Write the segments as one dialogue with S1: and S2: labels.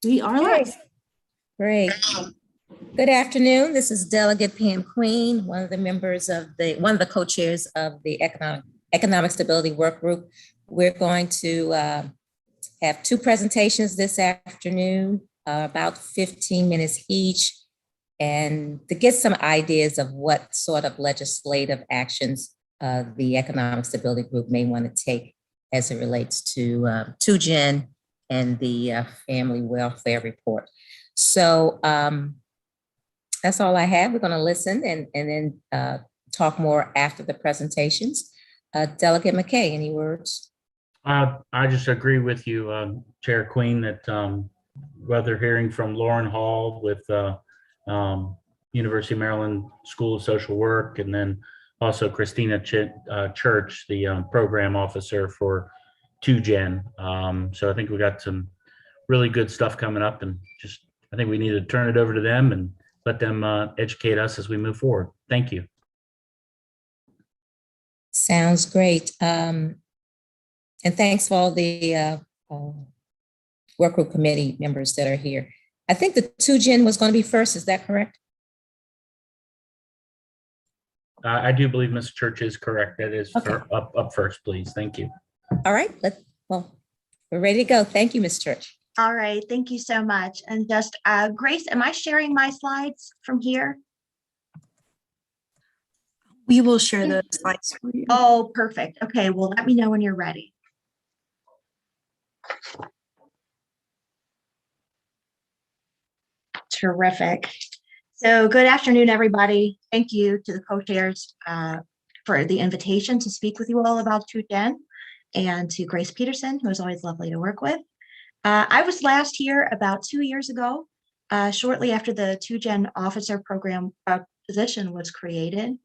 S1: We are
S2: Okay,
S1: live.
S2: great. Good afternoon. This is Delegate Pam Queen, one of the co-chairs of the Economic Stability Work Group. We're going to have two presentations this afternoon, about 15 minutes each, and to get some ideas of what sort of legislative actions the Economic Stability Group may want to take as it relates to Gen and the Family Welfare Report. So that's all I have. We're going to listen and then talk more after the presentations. Delegate McKay, any words?
S3: I just agree with you, Chair Queen, that whether hearing from Lauren Hall with University of Maryland School of Social Work, and then also Christina Church, the program officer for 2Gen. So I think we got some really good stuff coming up, and just I think we need to turn it over to them and let them educate us as we move forward. Thank you.
S2: Sounds great. And thanks for all the work group committee members that are here. I think the 2Gen was going to be first. Is that correct?
S3: I do believe Ms. Church is correct. That is
S2: Okay.
S3: up first, please. Thank you.
S2: All right. Well, we're ready to go. Thank you, Ms. Church.
S4: All right, thank you so much. And just Grace, am I sharing my slides from here?
S1: We will share those slides for you.
S4: Oh, perfect. Okay, well, let me know when you're ready. Terrific. So good afternoon, everybody. Thank you to the co-chairs for the invitation to speak with you all about 2Gen, and to Grace Peterson, who is always lovely to work with. I was last here about 2 years ago, shortly after the 2Gen officer program position was created.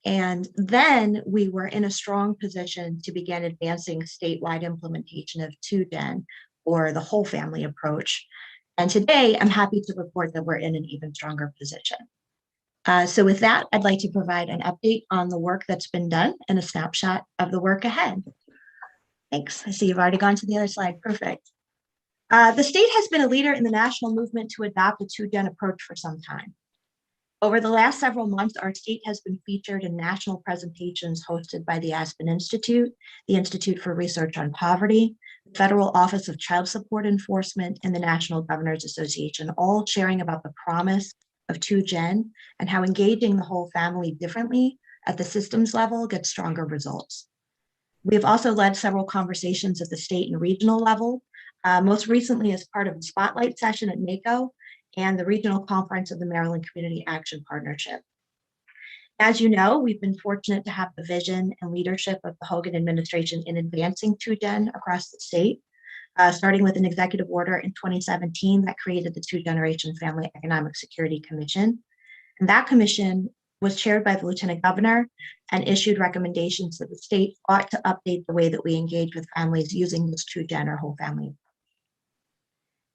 S4: And then we were in a strong position to begin advancing statewide implementation of 2Gen, or the whole family approach. And today I'm happy to report that we're in an even stronger position. So with that, I'd like to provide an update on the work that's been done and a snapshot of the work ahead. Thanks. I see you've already gone to the other slide. Perfect. The state has been a leader in the national movement to adopt a 2Gen approach for some time. Over the last several months, our state has been featured in national presentations hosted by the Aspen Institute, the Institute for Research on Poverty, the Federal Office of Child Support Enforcement, and the National Governors Association, all sharing about the promise of 2Gen and how engaging the whole family differently at the systems level gets stronger results. We have also led several conversations at the state and regional level, most recently as part of the Spotlight session at NACO and the Regional Conference of the Maryland Community Action Partnership. As you know, we've been fortunate to have the vision and leadership of the Hogan administration in advancing 2Gen across the state, starting with an executive order in 2017 that created the 2-Generation Family Economic Security Commission. And that commission was chaired by the Lieutenant Governor and issued recommendations that the state ought to update the way that we engage with families using this 2Gen or whole family.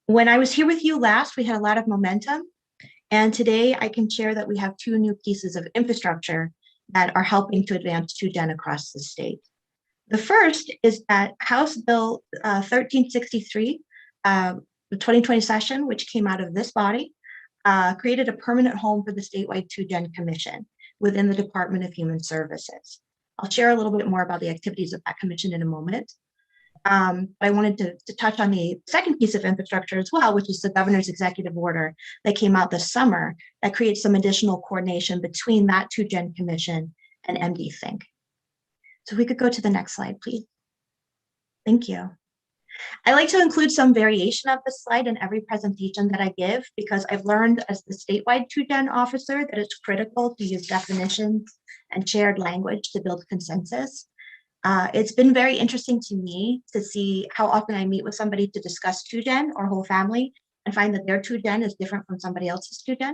S4: When I was here with you last, we had a lot of momentum, and today I can share that we have two new pieces of infrastructure that are helping to advance 2Gen across the state. The first is that House Bill 1363, the 2020 session, which came out of this body, created a permanent home for the statewide 2Gen Commission within the Department of Human Services. I'll share a little bit more about the activities of that commission in a moment. I wanted to touch on the second piece of infrastructure as well, which is the governor's executive order that came out this summer that creates some additional coordination between that 2Gen commission and MD Think. So if we could go to the next slide, please. Thank you. I like to include some variation of this slide in every presentation that I give, because I've learned as the statewide 2Gen officer that it's critical to use definitions and shared language to build consensus. It's been very interesting to me to see how often I meet with somebody to discuss 2Gen or whole family and find that their 2Gen is different from somebody else's 2Gen.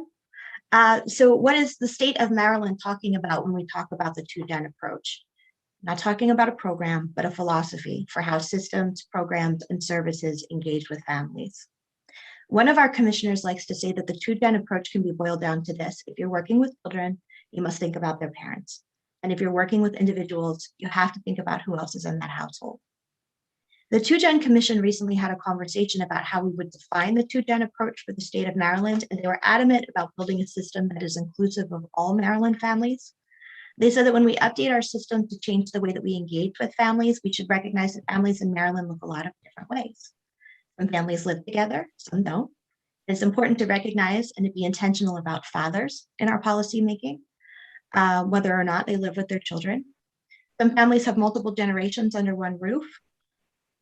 S4: So what is the state of Maryland talking about when we talk about the 2Gen approach? Not talking about a program, but a philosophy for how systems, programs, and services engage with families. One of our commissioners likes to say that the 2Gen approach can be boiled down to this: if you're working with children, you must think about their parents. And if you're working with individuals, you have to think about who else is in that household. The 2-Gen Commission recently had a conversation about how we would define the 2-Gen approach for the state of Maryland, and they were adamant about building a system that is inclusive of all Maryland families. They said that when we update our system to change the way that we engage with families, we should recognize that families in Maryland look a lot of different ways. Some families live together, some don't. It's important to recognize and to be intentional about fathers in our policymaking, whether or not they live with their children. Some families have multiple generations under one roof,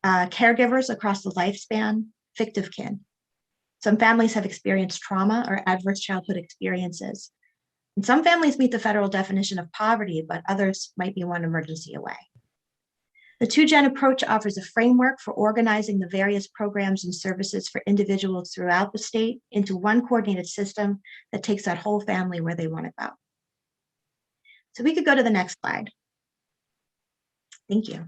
S4: caregivers across the lifespan, fictive kin. Some families have experienced trauma or adverse childhood experiences. And some families meet the federal definition of poverty, but others might be one emergency away. The 2-Gen approach offers a framework for organizing the various programs and services for individuals throughout the state into one coordinated system that takes that whole family where they want to go. So we could go to the next slide. Thank you.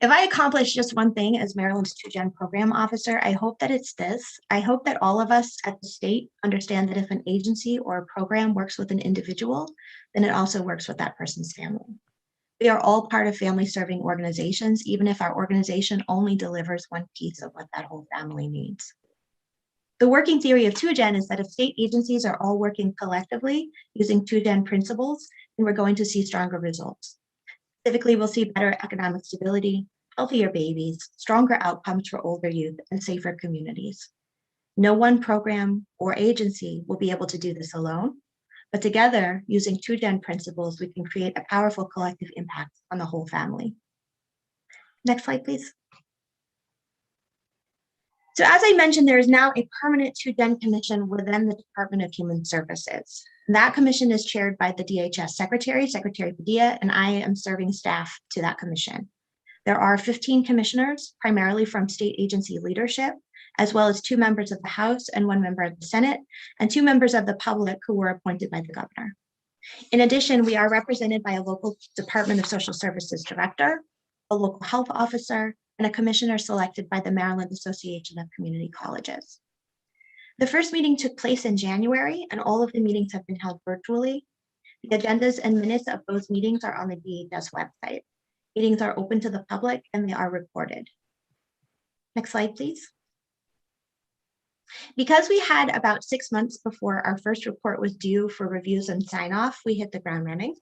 S4: If I accomplish just one thing as Maryland's 2-Gen program officer, I hope that it's this. I hope that all of us at the state understand that if an agency or a program works with an individual, then it also works with that person's family. We are all part of family-serving organizations, even if our organization only delivers one piece of what that whole family needs. The working theory of 2-Gen is that if state agencies are all working collectively using 2-Gen principles, then we're going to see stronger results. Specifically, we'll see better economic stability, healthier babies, stronger outcomes for older youth, and safer communities. No one program or agency will be able to do this alone, but together, using 2-Gen principles, we can create a powerful collective impact on the whole family. Next slide, please. So as I mentioned, there is now a permanent 2-Gen commission within the Department of Human Services. That commission is chaired by the DHS Secretary, Secretary Padilla, and I am serving staff to that commission. There are 15 commissioners, primarily from state agency leadership, as well as 2 members of the House and 1 member of the Senate, and 2 members of the public who were appointed by the governor. In addition, we are represented by a local Department of Social Services director, a local health officer, and a commissioner selected by the Maryland Association of Community Colleges. The first meeting took place in January, and all of the meetings have been held virtually. The agendas and minutes of those meetings are on the DHS website. Meetings are open to the public and they are recorded. Next slide, please. Because we had about 6 months before our first report was due for reviews and sign off, we hit the ground running.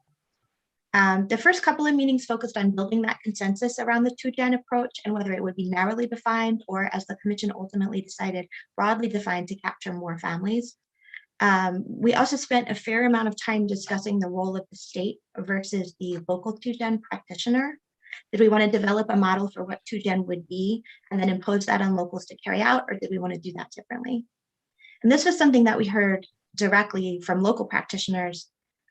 S4: The first couple of meetings focused on building that consensus around the 2-Gen approach and whether it would be narrowly defined or, as the commission ultimately decided, broadly defined to capture more families. We also spent a fair amount of time discussing the role of the state versus the local 2-Gen practitioner. Did we want to develop a model for what 2-Gen would be and then impose that on locals to carry out, or did we want to do that differently? And this was something that we heard directly from local practitioners,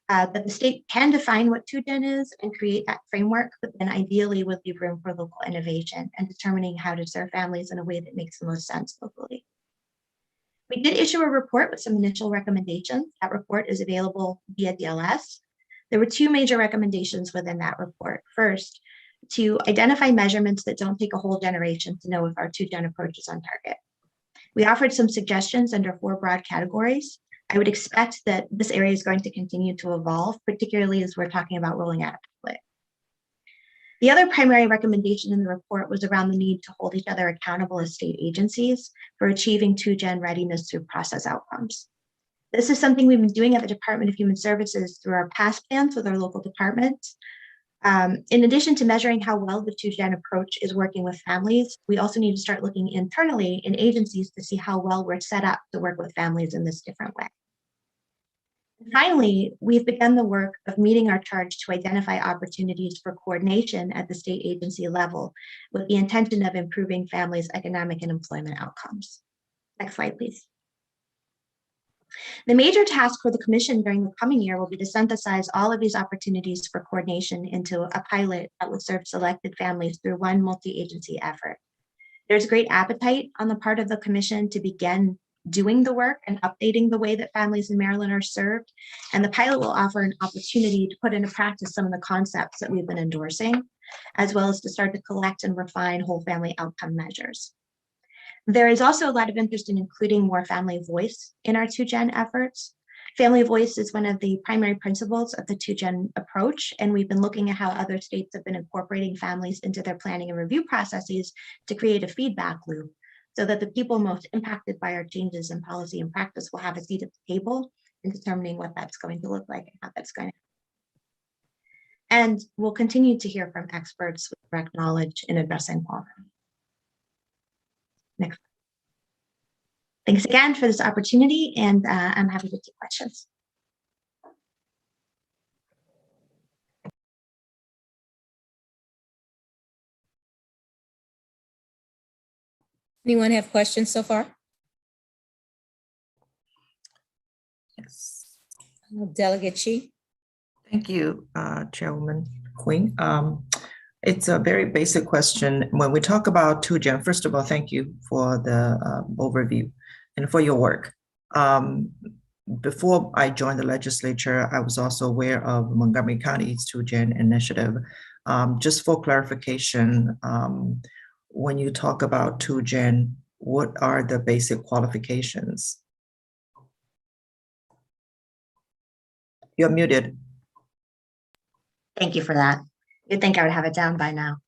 S4: that the state can define what 2-Gen is and create that framework, but then ideally would leave room for local innovation and determining how to serve families in a way that makes the most sense locally. We did issue a report with some initial recommendations. That report is available via DLS. There were 2 major recommendations within that report. First, to identify measurements that don't take a whole generation to know if our 2-Gen approach is on target. We offered some suggestions under 4 broad categories. I would expect that this area is going to continue to evolve, particularly as we're talking about rolling out a pilot. The other primary recommendation in the report was around the need to hold each other accountable as state agencies for achieving 2-Gen readiness through process outcomes. This is something we've been doing at the Department of Human Services through our past plans with our local departments. In addition to measuring how well the 2-Gen approach is working with families, we also need to start looking internally in agencies to see how well we're set up to work with families in this different way. And finally, we've begun the work of meeting our charge to identify opportunities for coordination at the state agency level with the intention of improving families' economic and employment outcomes. Next slide, please. The major task for the commission during the coming year will be to synthesize all of these opportunities for coordination into a pilot that will serve selected families through one multi-agency effort. There's great appetite on the part of the commission to begin doing the work and updating the way that families in Maryland are served. And the pilot will offer an opportunity to put into practice some of the concepts that we've been endorsing, as well as to start to collect and refine whole family outcome measures. There is also a lot of interest in including more family voice in our 2-Gen efforts. Family voice is one of the primary principles of the 2Gen approach, and we've been looking at how other states have been incorporating families into their planning and review processes to create a feedback loop so that the people most impacted by our changes in policy and practice will have a seat at the table in determining what that's going to look like and how that's going to. And we'll continue to hear from experts with direct knowledge in addressing poverty. Next. Thanks again for this opportunity, and I'm happy to take questions.
S2: Anyone have questions so far?
S5: Yes.
S2: Delegate Chi.
S5: Thank you, Chairwoman Queen. It's a very basic question. When we talk about 2Gen, first of all, thank you for the overview and for your work. Before I joined the legislature, I was also aware of Montgomery County's 2Gen initiative. Just for clarification, when you talk about 2Gen, what are the basic qualifications? You're muted.
S4: Thank you for that. You'd think I would have it down by now.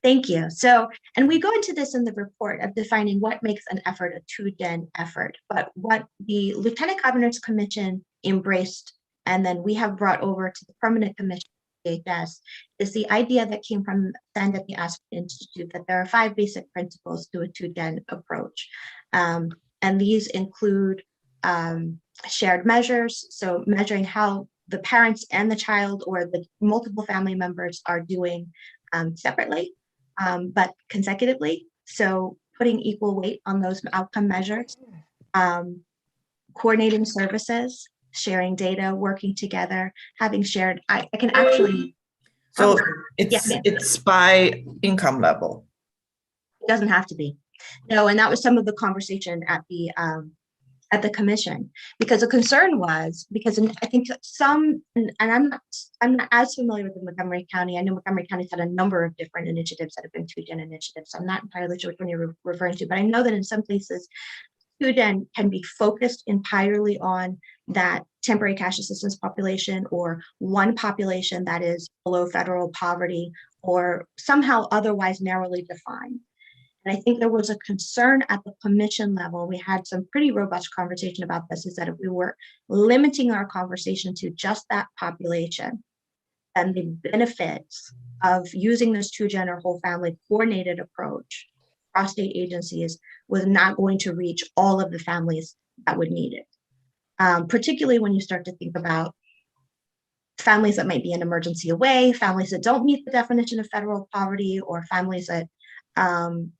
S4: Thank you. So, and we go into this in the report of defining what makes an effort a 2Gen effort, but what the Lieutenant Governor's Commission embraced, and then we have brought over to the Permanent Commission, DHS, is the idea that came from Stand at the Aspen Institute, that there are 5 basic principles to a 2Gen approach. And these include shared measures, so measuring how the parents and the child or the multiple family members are doing separately, but consecutively. So putting equal weight on those outcome measures, coordinating services, sharing data, working together, having shared, I can actually.
S5: So
S4: Yes,
S5: it's by income level.
S4: It doesn't have to be. No, and that was some of the conversation at the commission, because the concern was, because I think some, and I'm not as familiar with the Montgomery County. I know Montgomery County's had a number of different initiatives that have been 2Gen initiatives. So I'm not entirely sure which one you're referring to, but I know that in some places, 2Gen can be focused entirely on that temporary cash assistance population, or one population that is below federal poverty, or somehow otherwise narrowly defined. And I think there was a concern at the commission level. We had some pretty robust conversation about this, is that if we were limiting our conversation to just that population, then the benefits of using this 2Gen or whole family coordinated approach across state agencies was not going to reach all of the families that would need it. Particularly when you start to think about families that might be an emergency away, families that don't meet the definition of federal poverty, or families that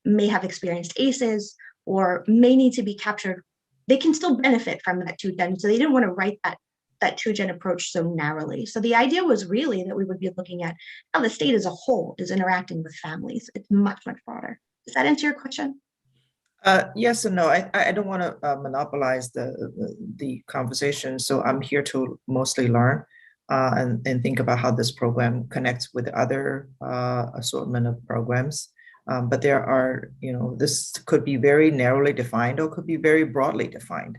S4: may have experienced ACEs or may need to be captured. They can still benefit from that 2Gen. So they didn't want to write that 2Gen approach so narrowly. So the idea was really that we would be looking at how the state as a whole is interacting with families. It's much, much broader. Does that answer your question?
S5: Yes and no. I don't want to monopolize the conversation. So I'm here to mostly learn and think about how this program connects with other assortment of programs. But there are, this could be very narrowly defined or could be very broadly defined.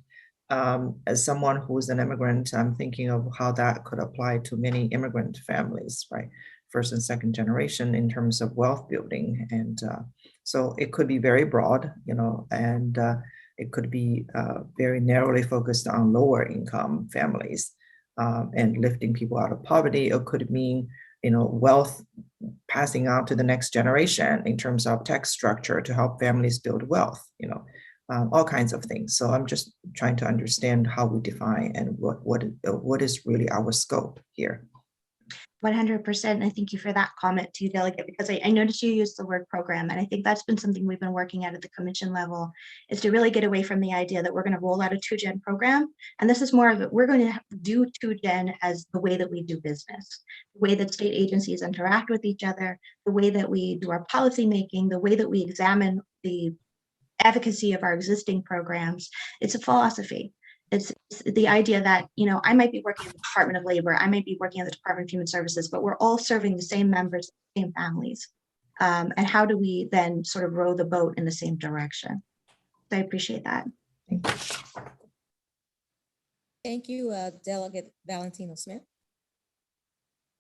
S5: As someone who is an immigrant, I'm thinking of how that could apply to many immigrant families, right? First and second generation in terms of wealth building. And so it could be very broad, and it could be very narrowly focused on lower income families and lifting people out of poverty. It could mean, wealth passing on to the next generation in terms of tax structure to help families build wealth, all kinds of things. So I'm just trying to understand how we define and what is really our scope here.
S4: 100%. And I thank you for that comment too, Delegate, because I noticed you used the word program. And I think that's been something we've been working at the commission level, is to really get away from the idea that we're going to roll out a 2Gen program. And this is more of it. We're going to do 2Gen as the way that we do business, the way that state agencies interact with each other, the way that we do our policy making, the way that we examine the efficacy of our existing programs. It's a philosophy. It's the idea that, I might be working at the Department of Labor, I might be working at the Department of Human Services, but we're all serving the same members, the same families. And how do we then sort of row the boat in the same direction? So I appreciate that.
S5: Thank you.
S2: Thank you, Delegate Valentino Smith.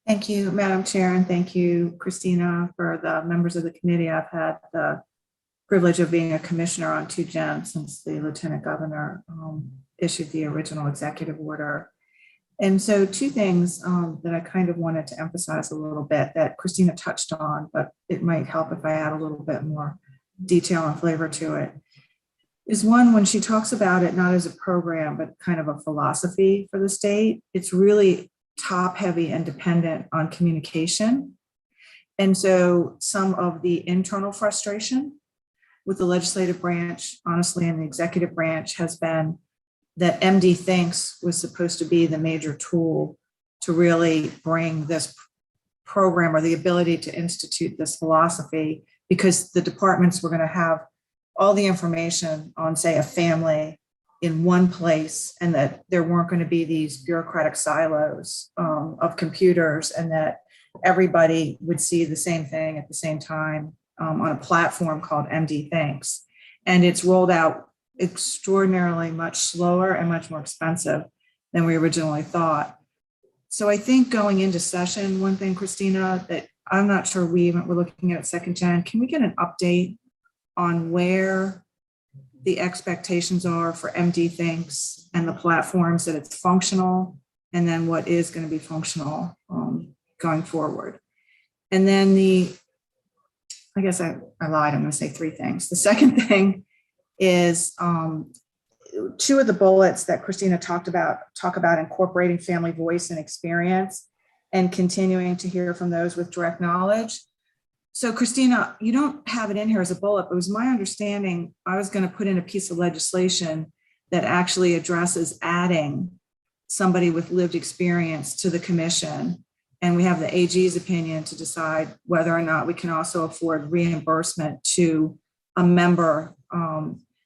S6: Thank you, Madam Chair, and thank you, Christina, for the members of the committee. I've had the privilege of being a commissioner on 2Gen since the Lieutenant Governor issued the original executive order. And so two things that I kind of wanted to emphasize a little bit that Christina touched on, but it might help if I add a little bit more detail and flavor to it, is one, when she talks about it not as a program, but kind of a philosophy for the state, it's really top heavy and dependent on communication. And so some of the internal frustration with the legislative branch, honestly, and the executive branch has been that MD Thinks was supposed to be the major tool to really bring this program or the ability to institute this philosophy, because the departments were going to have all the information on, say, a family in one place, and that there weren't going to be these bureaucratic silos of computers, and that everybody would see the same thing at the same time on a platform called MD Thinks. And it's rolled out extraordinarily much slower and much more expensive than we originally thought. So I think going into session, one thing, Christina, that I'm not sure we're looking at 2nd Gen, can we get an update on where the expectations are for MD Thinks and the platforms, that it's functional, and then what is going to be functional going forward? And then I guess I lied, I'm going to say 3 things. The second thing is 2 of the bullets that Christina talk about incorporating family voice and experience and continuing to hear from those with direct knowledge. So Christina, you don't have it in here as a bullet, but it was my understanding I was going to put in a piece of legislation that actually addresses adding somebody with lived experience to the commission. And we have the AG's opinion to decide whether or not we can also afford reimbursement to a member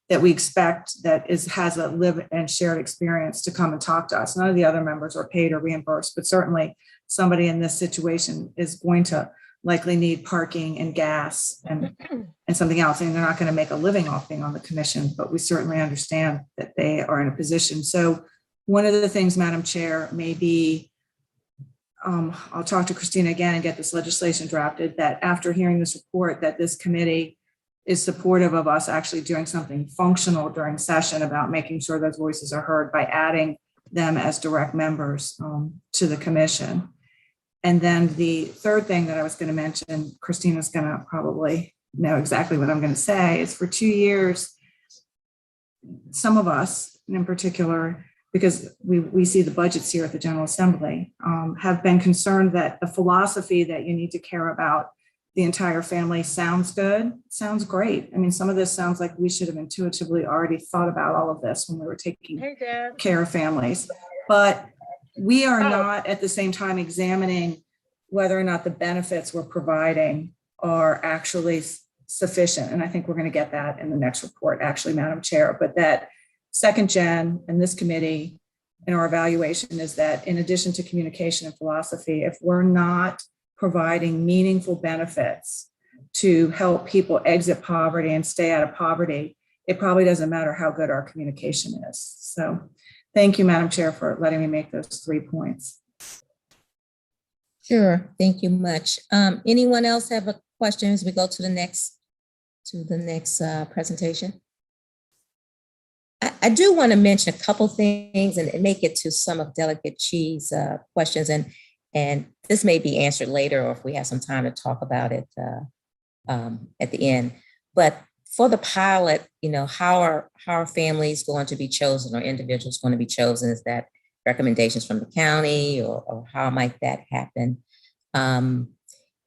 S6: that we expect that has a live and shared experience to come and talk to us. None of the other members are paid or reimbursed, but certainly somebody in this situation is going to likely need parking and gas and something else. And they're not going to make a living off being on the commission, but we certainly understand that they are in a position. So one of the things, Madam Chair, may be, I'll talk to Christina again and get this legislation drafted, that after hearing this report, that this committee is supportive of us actually doing something functional during session about making sure those voices are heard by adding them as direct members to the commission. And then the third thing that I was going to mention, Christina's going to probably know exactly what I'm going to say, is for 2 years, some of us in particular, because we see the budgets here at the General Assembly, have been concerned that the philosophy that you need to care about the entire family sounds good, sounds great. I mean, some of this sounds like we should have intuitively already thought about all of this when we were taking care of families. But we are not at the same time examining whether or not the benefits we're providing are actually sufficient. And I think we're going to get that in the next report, actually, Madam Chair. But that 2nd Gen and this committee in our evaluation is that in addition to communication and philosophy, if we're not providing meaningful benefits to help people exit poverty and stay out of poverty, it probably doesn't matter how good our communication is. So thank you, Madam Chair, for letting me make those 3 points.
S2: Sure, thank you much. Anyone else have a question as we go to the next presentation? I do want to mention a couple things and make it to some of Delegate Chi's questions, and this may be answered later, or if we have some time to talk about it at the end. But for the pilot, how are families going to be chosen, or individuals going to be chosen? Is that recommendations from the county, or how might that happen? And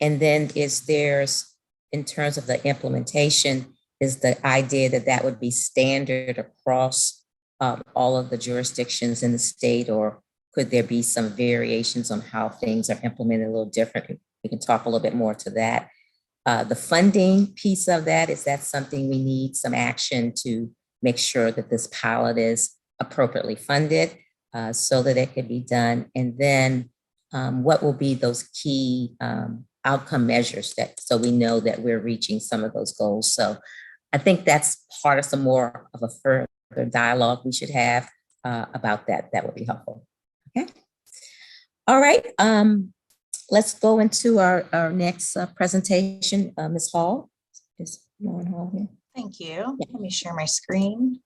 S2: then in terms of the implementation, is the idea that would be standard across all of the jurisdictions in the state, or could there be some variations on how things are implemented a little different? We can talk a little bit more to that. The funding piece of that, is that something we need some action to make sure that this pilot is appropriately funded so that it can be done? And then what will be those key outcome measures so we know that we're reaching some of those goals? So I think that's part of some more of a further dialogue we should have about that, that would be helpful. Okay. All right. Let's go into our next presentation. Ms. Hall, is Lauren Hall here?
S7: Thank you. Let me share my screen.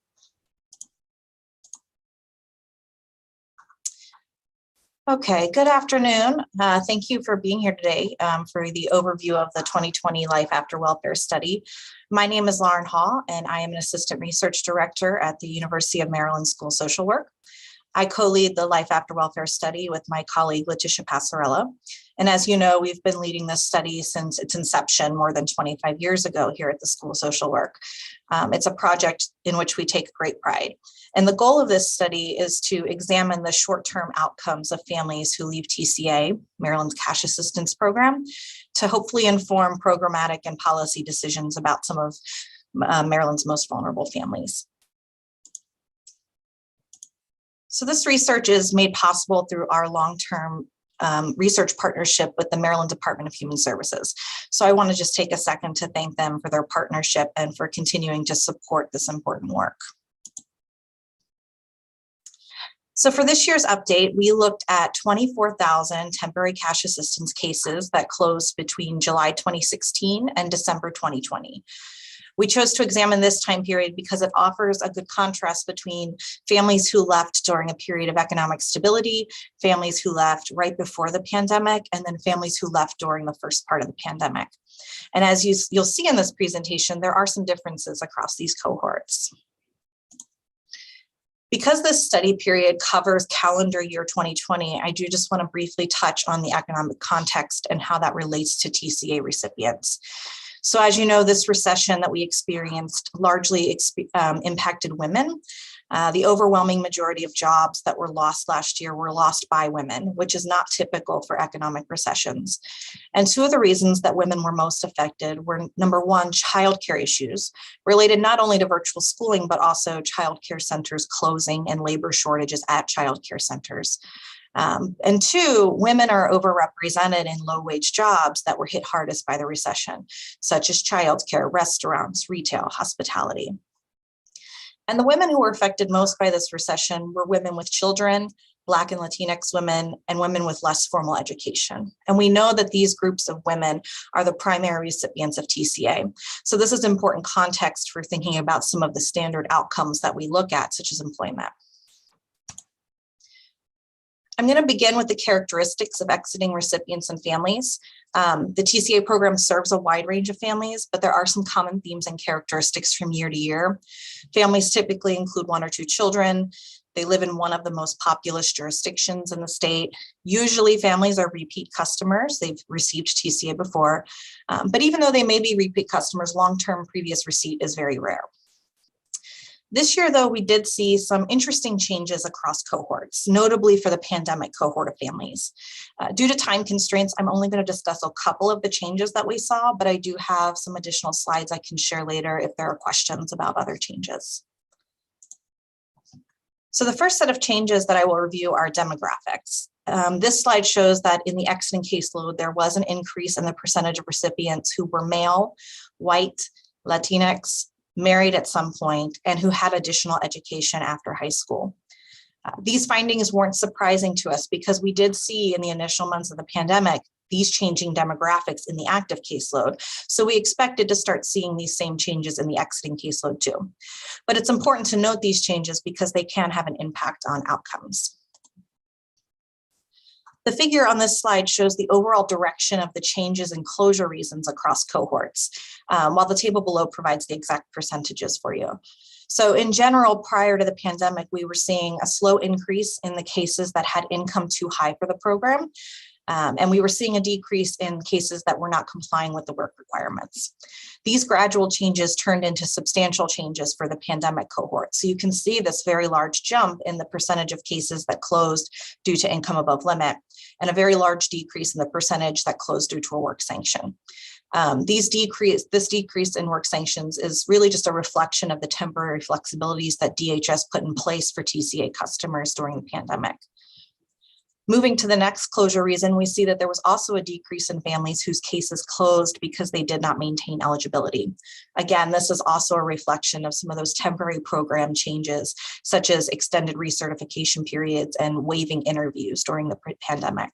S7: Okay, good afternoon. Thank you for being here today for the overview of the 2020 Life After Welfare Study. My name is Lauren Hall, and I am an Assistant Research Director at the University of Maryland School of Social Work. I co-lead the Life After Welfare Study with my colleague, Leticia Passarella. And as you know, we've been leading this study since its inception more than 25 years ago here at the School of Social Work. It's a project in which we take great pride. And the goal of this study is to examine the short-term outcomes of families who leave TCA, Maryland's Cash Assistance Program, to hopefully inform programmatic and policy decisions about some of Maryland's most vulnerable families. So this research is made possible through our long-term research partnership with the Maryland Department of Human Services. So I want to just take a second to thank them for their partnership and for continuing to support this important work. So for this year's update, we looked at 24,000 temporary cash assistance cases that closed between July 2016 and December 2020. We chose to examine this time period because it offers a good contrast between families who left during a period of economic stability, families who left right before the pandemic, and then families who left during the first part of the pandemic. And as you'll see in this presentation, there are some differences across these cohorts. Because this study period covers calendar year 2020, I do just want to briefly touch on the economic context and how that relates to TCA recipients. So as you know, this recession that we experienced largely impacted women. The overwhelming majority of jobs that were lost last year were lost by women, which is not typical for economic recessions. And two of the reasons that women were most affected were, number one, childcare issues related not only to virtual schooling, but also childcare centers closing and labor shortages at childcare centers. And two, women are overrepresented in low-wage jobs that were hit hardest by the recession, such as childcare, restaurants, retail, hospitality. And the women who were affected most by this recession were women with children, Black and Latinx women, and women with less formal education. And we know that these groups of women are the primary recipients of TCA. So this is important context for thinking about some of the standard outcomes that we look at, such as employment. I'm going to begin with the characteristics of exiting recipients and families. The TCA program serves a wide range of families, but there are some common themes and characteristics from year to year. Families typically include 1 or 2 children. They live in one of the most populous jurisdictions in the state. Usually families are repeat customers. They've received TCA before, but even though they may be repeat customers, long-term previous receipt is very rare. This year, though, we did see some interesting changes across cohorts, notably for the pandemic cohort of families. Due to time constraints, I'm only going to discuss a couple of the changes that we saw, but I do have some additional slides I can share later if there are questions about other changes. So the first set of changes that I will review are demographics. This slide shows that in the exiting caseload, there was an increase in the percentage of recipients who were male, white, Latinx, married at some point, and who had additional education after high school. These findings weren't surprising to us because we did see in the initial months of the pandemic these changing demographics in the active caseload. So we expected to start seeing these same changes in the exiting caseload too. But it's important to note these changes because they can have an impact on outcomes. The figure on this slide shows the overall direction of the changes in closure reasons across cohorts, while the table below provides the exact percentages for you. So in general, prior to the pandemic, we were seeing a slow increase in the cases that had income too high for the program. And we were seeing a decrease in cases that were not complying with the work requirements. These gradual changes turned into substantial changes for the pandemic cohort. So you can see this very large jump in the percentage of cases that closed due to income above limit, and a very large decrease in the percentage that closed due to a work sanction. This decrease in work sanctions is really just a reflection of the temporary flexibilities that DHS put in place for TCA customers during the pandemic. Moving to the next closure reason, we see that there was also a decrease in families whose cases closed because they did not maintain eligibility. Again, this is also a reflection of some of those temporary program changes, such as extended recertification periods and waiving interviews during the pandemic.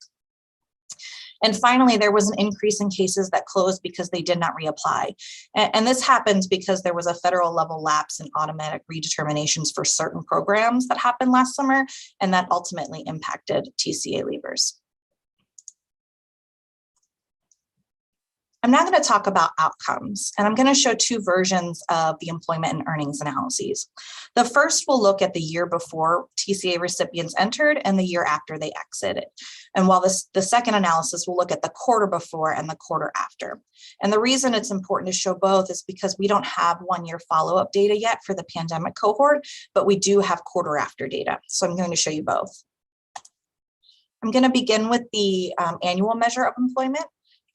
S7: And finally, there was an increase in cases that closed because they did not reapply. And this happens because there was a federal level lapse in automatic redeterminations for certain programs that happened last summer, and that ultimately impacted TCA leavers. I'm now going to talk about outcomes, and I'm going to show two versions of the employment and earnings analyses. The first will look at the year before TCA recipients entered and the year after they exited. And while the second analysis will look at the quarter before and the quarter after. And the reason it's important to show both is because we don't have one-year follow-up data yet for the pandemic cohort, but we do have quarter after data. So I'm going to show you both. I'm going to begin with the annual measure of employment.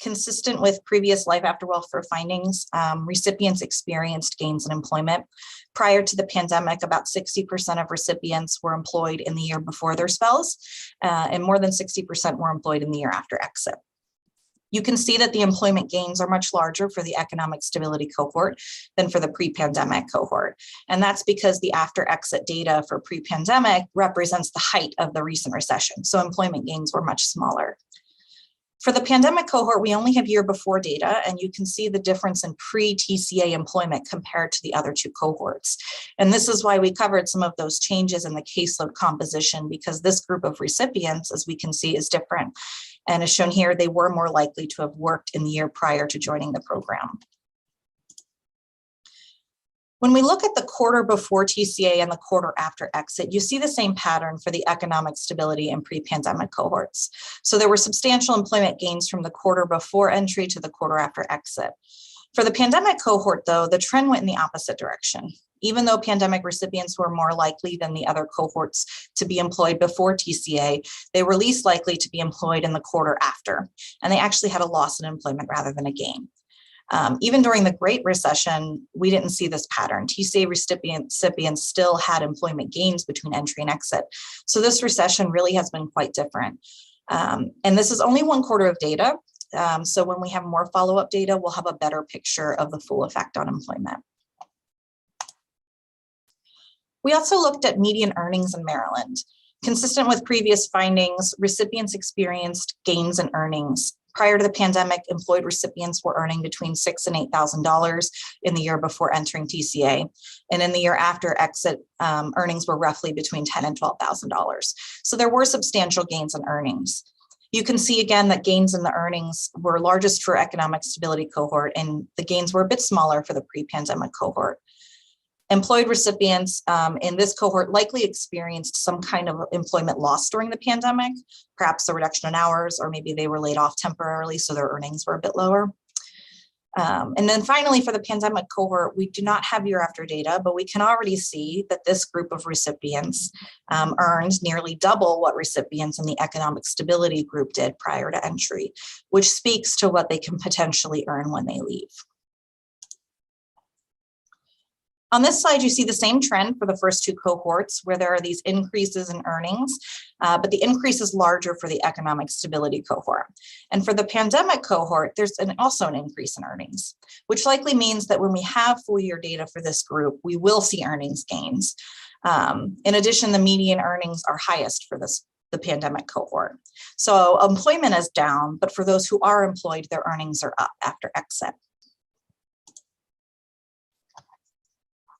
S7: Consistent with previous Life After Welfare findings, recipients experienced gains in employment. Prior to the pandemic, about 60% of recipients were employed in the year before their spells, and more than 60% were employed in the year after exit. You can see that the employment gains are much larger for the economic stability cohort than for the pre-pandemic cohort. And that's because the after exit data for pre-pandemic represents the height of the recent recession. So employment gains were much smaller. For the pandemic cohort, we only have year before data, and you can see the difference in pre-TCA employment compared to the other two cohorts. And this is why we covered some of those changes in the caseload composition, because this group of recipients, as we can see, is different. And as shown here, they were more likely to have worked in the year prior to joining the program. When we look at the quarter before TCA and the quarter after exit, you see the same pattern for the economic stability and pre-pandemic cohorts. So there were substantial employment gains from the quarter before entry to the quarter after exit. For the pandemic cohort, though, the trend went in the opposite direction. Even though pandemic recipients were more likely than the other cohorts to be employed before TCA, they were least likely to be employed in the quarter after, and they actually had a loss in employment rather than a gain. Even during the Great Recession, we didn't see this pattern. TCA recipients still had employment gains between entry and exit. So this recession really has been quite different. And this is only one quarter of data. So when we have more follow-up data, we'll have a better picture of the full effect on employment. We also looked at median earnings in Maryland. Consistent with previous findings, recipients experienced gains in earnings. Prior to the pandemic, employed recipients were earning between $6,000 and $8,000 in the year before entering TCA. And in the year after exit, earnings were roughly between $10,000 and $12,000. So there were substantial gains in earnings. You can see again that gains in the earnings were largest for economic stability cohort, and the gains were a bit smaller for the pre-pandemic cohort. Employed recipients in this cohort likely experienced some kind of employment loss during the pandemic, perhaps a reduction in hours, or maybe they were laid off temporarily, so their earnings were a bit lower. And then finally, for the pandemic cohort, we do not have year after data, but we can already see that this group of recipients earned nearly double what recipients in the economic stability group did prior to entry, which speaks to what they can potentially earn when they leave. On this slide, you see the same trend for the first two cohorts where there are these increases in earnings, but the increase is larger for the economic stability cohort. And for the pandemic cohort, there's also an increase in earnings, which likely means that when we have full year data for this group, we will see earnings gains. In addition, the median earnings are highest for the pandemic cohort. So employment is down, but for those who are employed, their earnings are up after exit.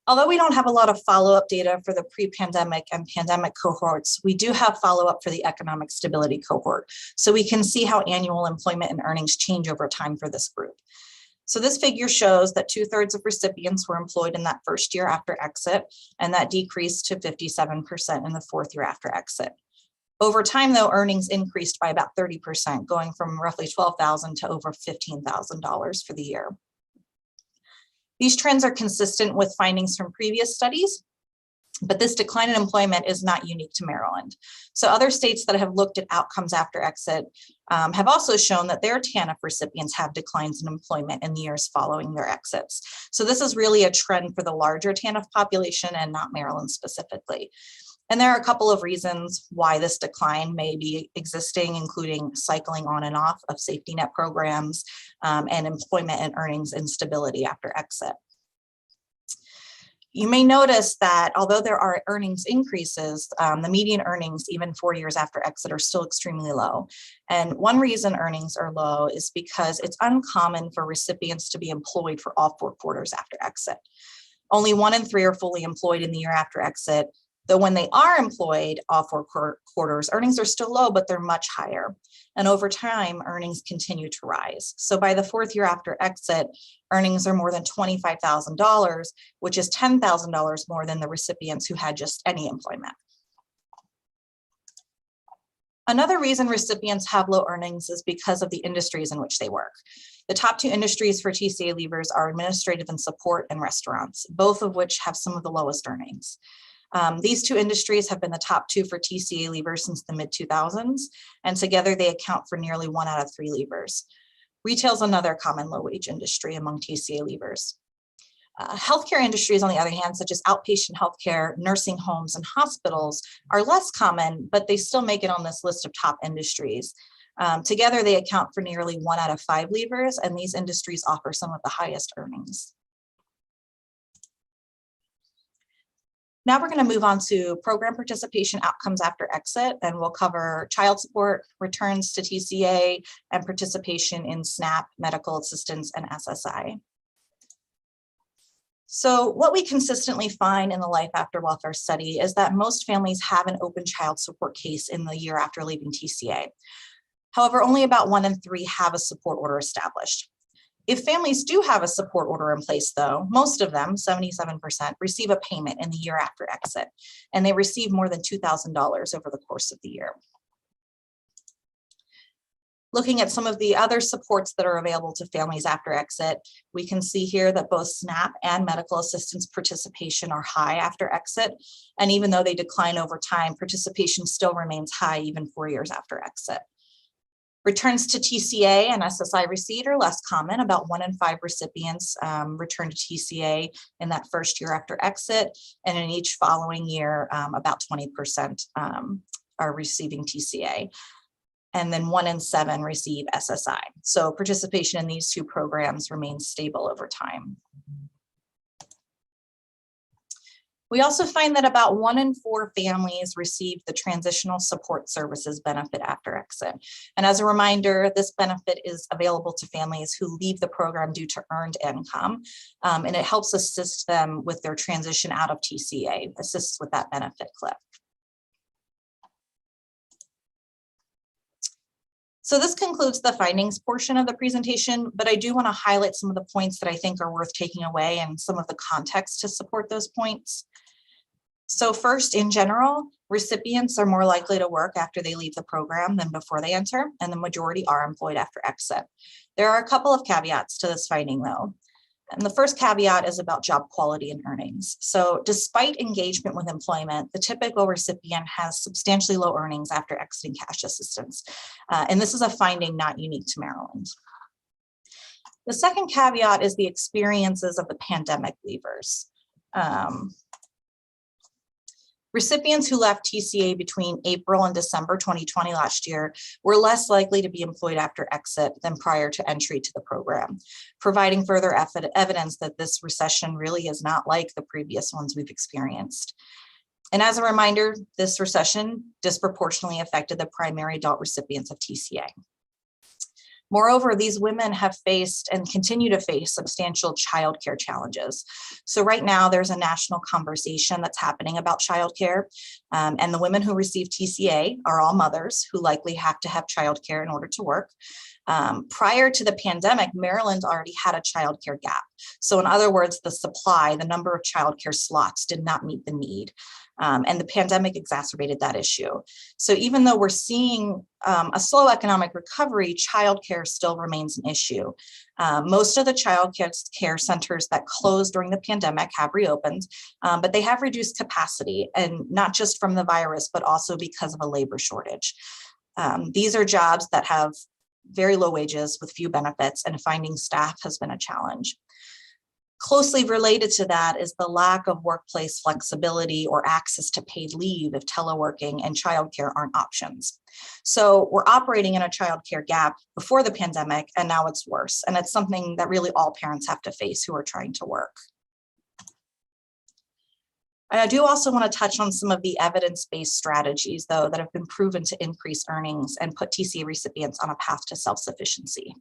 S7: Although we don't have a lot of follow-up data for the pre-pandemic and pandemic cohorts, we do have follow-up for the economic stability cohort. So we can see how annual employment and earnings change over time for this group. So this figure shows that 2/3 of recipients were employed in that first year after exit, and that decreased to 57% in the fourth year after exit. Over time, though, earnings increased by about 30%, going from roughly $12,000 to over $15,000 for the year. These trends are consistent with findings from previous studies, but this decline in employment is not unique to Maryland. So other states that have looked at outcomes after exit have also shown that their TANF recipients have declines in employment in the years following their exits. So this is really a trend for the larger TANF population and not Maryland specifically. And there are a couple of reasons why this decline may be existing, including cycling on and off of safety net programs and employment and earnings instability after exit. You may notice that although there are earnings increases, the median earnings even 4 years after exit are still extremely low. And one reason earnings are low is because it's uncommon for recipients to be employed for all 4 quarters after exit. Only 1 in 3 are fully employed in the year after exit, though when they are employed all 4 quarters, earnings are still low, but they're much higher. And over time, earnings continue to rise. So by the 4th year after exit, earnings are more than $25,000, which is $10,000 more than the recipients who had just any employment. Another reason recipients have low earnings is because of the industries in which they work. The top 2 industries for TCA leavers are administrative and support and restaurants, both of which have some of the lowest earnings. These 2 industries have been the top 2 for TCA leavers since the mid-2000s, and together they account for nearly 1 out of 3 leavers. Retail is another common low-wage industry among TCA leavers. Healthcare industries, on the other hand, such as outpatient healthcare, nursing homes, and hospitals are less common, but they still make it on this list of top industries. Together, they account for nearly 1 out of 5 leavers, and these industries offer some of the highest earnings. Now we're going to move on to program participation outcomes after exit, and we'll cover child support, returns to TCA, and participation in SNAP, medical assistance, and SSI. So what we consistently find in the Life After Welfare study is that most families have an open child support case in the year after leaving TCA. However, only about 1 in 3 have a support order established. If families do have a support order in place, though, most of them, 77%, receive a payment in the year after exit, and they receive more than $2,000 over the course of the year. Looking at some of the other supports that are available to families after exit, we can see here that both SNAP and medical assistance participation are high after exit, and even though they decline over time, participation still remains high even 4 years after exit. Returns to TCA and SSI receipt are less common. About 1 in 5 recipients return to TCA in that first year after exit, and in each following year, about 20% are receiving TCA. And then 1 in 7 receive SSI. So participation in these 2 programs remains stable over time. We also find that about 1 in 4 families receive the Transitional Support Services benefit after exit. And as a reminder, this benefit is available to families who leave the program due to earned income, and it helps assist them with their transition out of TCA, assists with that benefit cliff. So this concludes the findings portion of the presentation, but I do want to highlight some of the points that I think are worth taking away and some of the context to support those points. So first, in general, recipients are more likely to work after they leave the program than before they enter, and the majority are employed after exit. There are a couple of caveats to this finding, though. And the first caveat is about job quality and earnings. So despite engagement with employment, the typical recipient has substantially low earnings after exiting cash assistance. And this is a finding not unique to Maryland. The second caveat is the experiences of the pandemic leavers. Recipients who left TCA between April and December 2020 last year were less likely to be employed after exit than prior to entry to the program, providing further evidence that this recession really is not like the previous ones we've experienced. And as a reminder, this recession disproportionately affected the primary adult recipients of TCA. Moreover, these women have faced and continue to face substantial childcare challenges. So right now there's a national conversation that's happening about childcare, and the women who receive TCA are all mothers who likely have to have childcare in order to work. Prior to the pandemic, Maryland already had a childcare gap. So in other words, the supply, the number of childcare slots did not meet the need. And the pandemic exacerbated that issue. So even though we're seeing a slow economic recovery, childcare still remains an issue. Most of the childcare centers that closed during the pandemic have reopened, but they have reduced capacity, and not just from the virus, but also because of a labor shortage. These are jobs that have very low wages with few benefits, and finding staff has been a challenge. Closely related to that is the lack of workplace flexibility or access to paid leave if teleworking and childcare aren't options. So we're operating in a childcare gap before the pandemic, and now it's worse. And it's something that really all parents have to face who are trying to work. I do also want to touch on some of the evidence-based strategies, though, that have been proven to increase earnings and put TCA recipients on a path to self-sufficiency.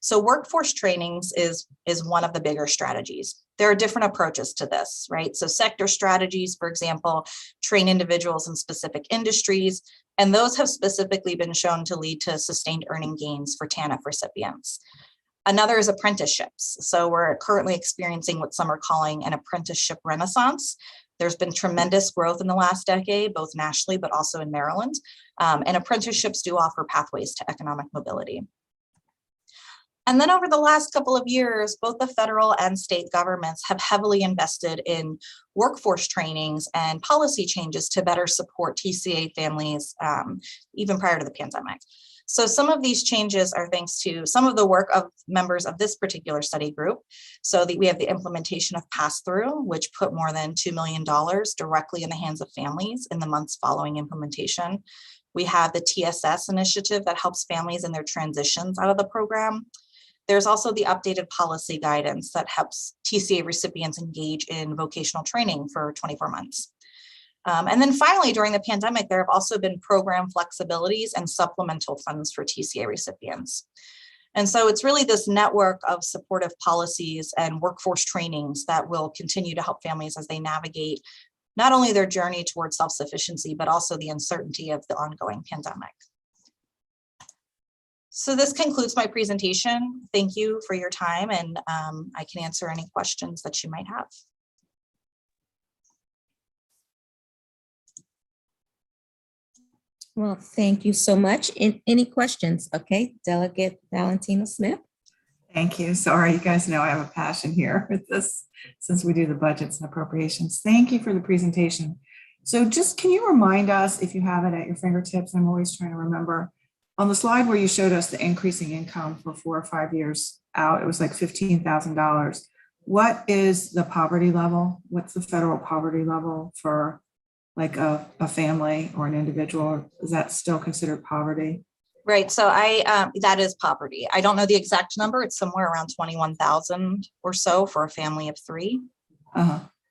S7: So workforce trainings is one of the bigger strategies. There are different approaches to this, right? So sector strategies, for example, train individuals in specific industries, and those have specifically been shown to lead to sustained earning gains for TANF recipients. Another is apprenticeships. So we're currently experiencing what some are calling an apprenticeship renaissance. There's been tremendous growth in the last decade, both nationally, but also in Maryland. And apprenticeships do offer pathways to economic mobility. And then over the last couple of years, both the federal and state governments have heavily invested in workforce trainings and policy changes to better support TCA families, even prior to the pandemic. So some of these changes are thanks to some of the work of members of this particular study group. So we have the implementation of pass-through, which put more than $2 million directly in the hands of families in the months following implementation. We have the TSS initiative that helps families in their transitions out of the program. There's also the updated policy guidance that helps TCA recipients engage in vocational training for 24 months. And then finally, during the pandemic, there have also been program flexibilities and supplemental funds for TCA recipients. And so it's really this network of supportive policies and workforce trainings that will continue to help families as they navigate not only their journey towards self-sufficiency, but also the uncertainty of the ongoing pandemic. So this concludes my presentation. Thank you for your time, and I can answer any questions that you might have.
S2: Well, thank you so much. Any questions? Okay, Delegate Valentina Smith.
S6: Thank you. Sorry, you guys know I have a passion here with this since we do the budgets and appropriations. Thank you for the presentation. So just can you remind us, if you have it at your fingertips, I'm always trying to remember, on the slide where you showed us the increasing income for 4 or 5 years out, it was like $15,000. What is the poverty level? What's the federal poverty level for like a family or an individual? Is that still considered poverty?
S7: Right, so that is poverty. I don't know the exact number. It's somewhere around 21,000 or so for a family of 3.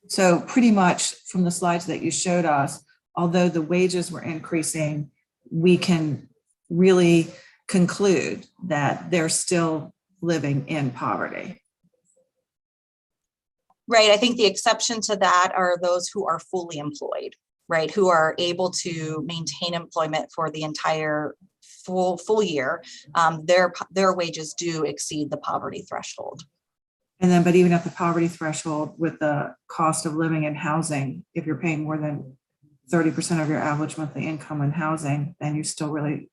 S6: So pretty much from the slides that you showed us, although the wages were increasing, we can really conclude that they're still living in poverty.
S7: Right, I think the exception to that are those who are fully employed, right, who are able to maintain employment for the entire full year. Their wages do exceed the poverty threshold.
S6: And then, but even at the poverty threshold, with the cost of living and housing, if you're paying more than 30% of your average monthly income in housing, then you still really